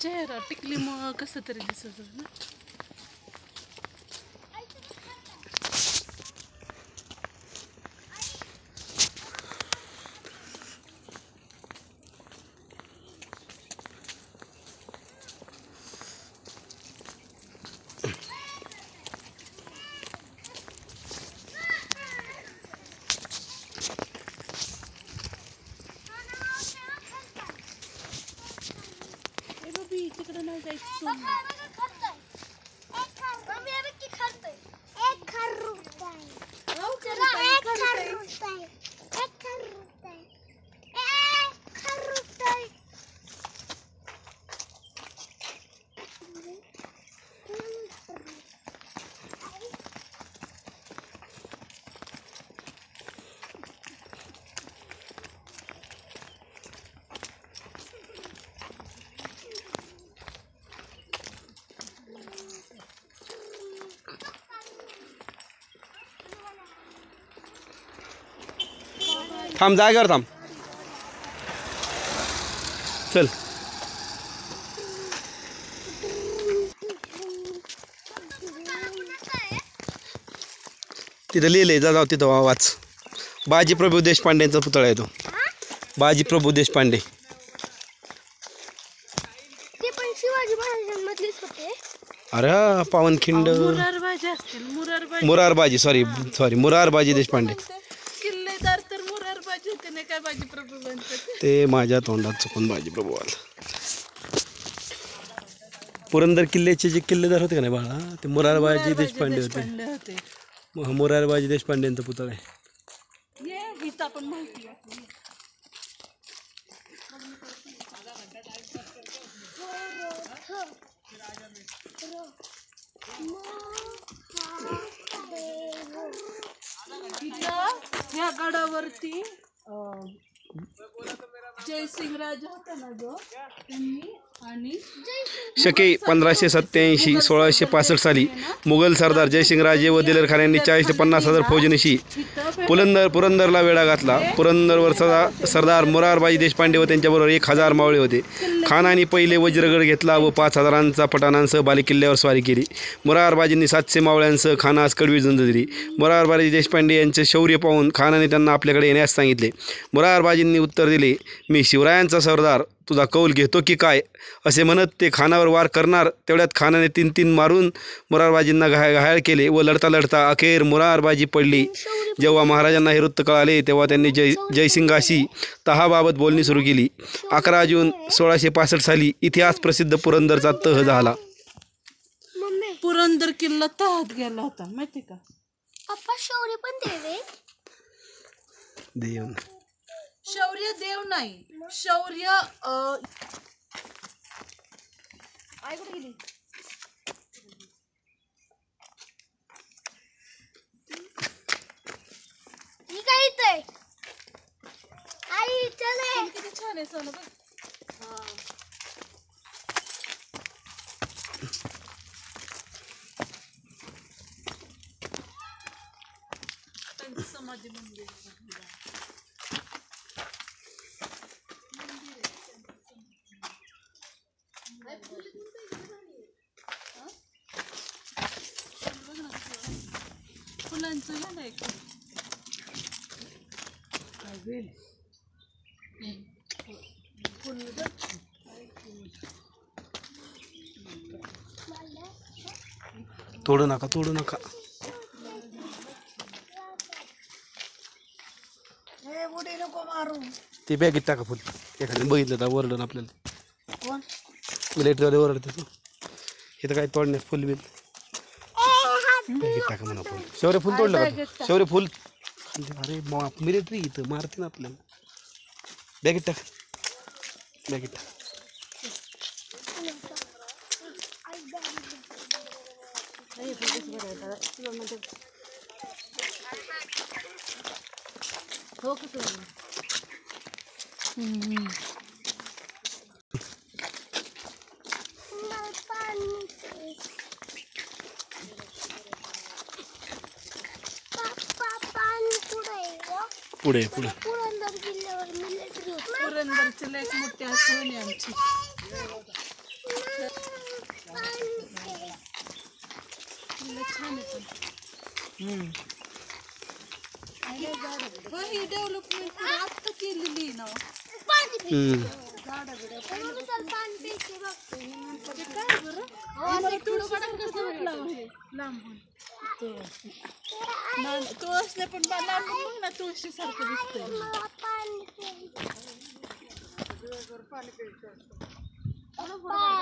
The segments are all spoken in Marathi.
चेहरा टिकलीमुळं कसं तरी दिसत होतं ना. तिकडे नाही जायचं. थांब जागेवर थांब चल. तिथं लिहिलंय जाऊ तिथं वाच. बाजीप्रभू देशपांडेंचा पुतळा आहे तो. बाजीप्रभू देशपांडे ते पण शिवाजी महाराजांमधलेच होते. अरे पावनखिंड मुरारबाजी असतील. मुरारबाजी सॉरी मुरारबाजी देशपांडे. किल्लेदार तर मुरारबाजी होते नाही काय बाजीप्रभू म्हणतात ते माझ्या तोंडात चुकून बाजीप्रभू आला. पुरंदर किल्ल्याचे जे किल्लेदार होते का नाही बाळा ते मुरारबाजी देशपांडे होते. मुरारबाजी देशपांडेंचा पुतळा आहे. हिता पण माहिती आहे. ह्या गडावरती जयसिंग राजा होता ना जो त्यांनी आणि शके 1587 1665 साली मुघल सरदार जयसिंगराजे व दिलेरखान 40 ते 50,000 फौजनीशी पुरंदरला वेढा घातला. पुरंदरवर सरदार मुरारबाजी देशपांडे व त्यांच्याबरोबर 1000 मावळे होते. खानाने पहिले वज्रगड घेतला व 5,000 पठाणांसह बालेकिल्ल्यावर स्वारी केली. मुरारबाजींनी 700 मावळ्यांसह खानास कडवी झुंज दिली. मुरारबाजी देशपांडे यांचे शौर्य पाहून खानाने त्यांना आपल्याकडे येण्यास सांगितले. मुरारबाजींनी उत्तर दिले, मी शिवरायांचा सरदार तुझा कौल घेतो की काय. असे म्हणत ते खानावर वार करणार तेवढ्यात खानाने 3 मारून मुरारबाजींना घायल केले व लढता लढता अखेर मुरारबाजी पडली. जेव्हा महाराजांना हे वृत्त कळाले तेव्हा त्यांनी जयसिंगाशी तहाबाबत बोलणी सुरू केली. 11 जून 1665 साली इतिहास प्रसिद्ध पुरंदरचा तह झाला. पुरंदर किल्ला तहात गेला होता माहिती का. पप्पा शौर्य पण देवे. देव शौर्य देव नाही. शौर्य आई कुठे गेली. ही काय इथे आई चले. किती छान आहे सोनं बघ. त्यांचं समाधी मंदिर फुलांचं झालं आहे का. तोडू नका तोडू नका. ते बॅगेत टाका फुल. एखाद्या बघितलं तर ओरडून आपल्याला मिलिटरीवाले ओरडते तू इथं काय तोडण्यास फुल बिल बॅगेत टाका म्हणा. फुल शौर्य फुल तोडलं का. शौर्य फुल अरे मिलिटरी इथं मारते ना आपल्याला. बॅगेत टाक बॅगेत टाक. हो कसं पुढे पुढे पुरंदर किल्ल्यावर मिलिटरी होती. पुरंदरची लई मोठी आठवण आहे आमची. छान आहे पण ही डेव्हलपमेंट आता केलेली आहे ना काय बरं लांबून तुळस नाही पण लांबून बघ ना तुळशी सारखं दिसतंय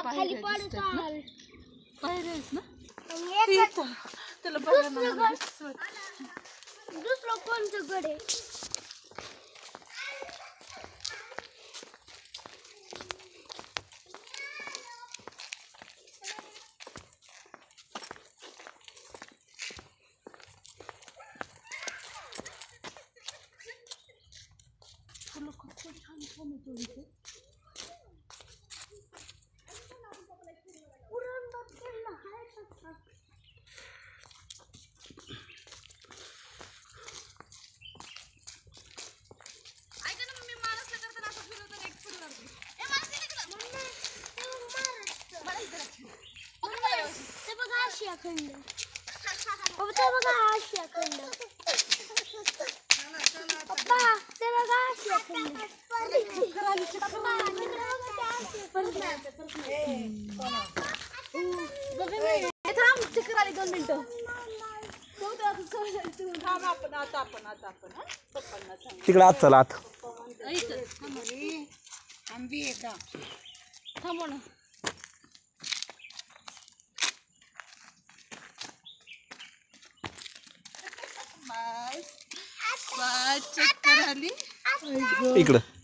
खाली पडतात पायऱ्याच ना त्याला बघा ना दुसरं कोणतं गड आहे आशिया खंड पप्पा बघा आशिया खंड पप्पा ते बघा आशिया खंड थांब तिकडे आली 2 मिनिटं थांब आपण आता पप्पांना सांग तिकडे आत चला आत आंबी आहे का थांबव ना चक्कर आली इकडं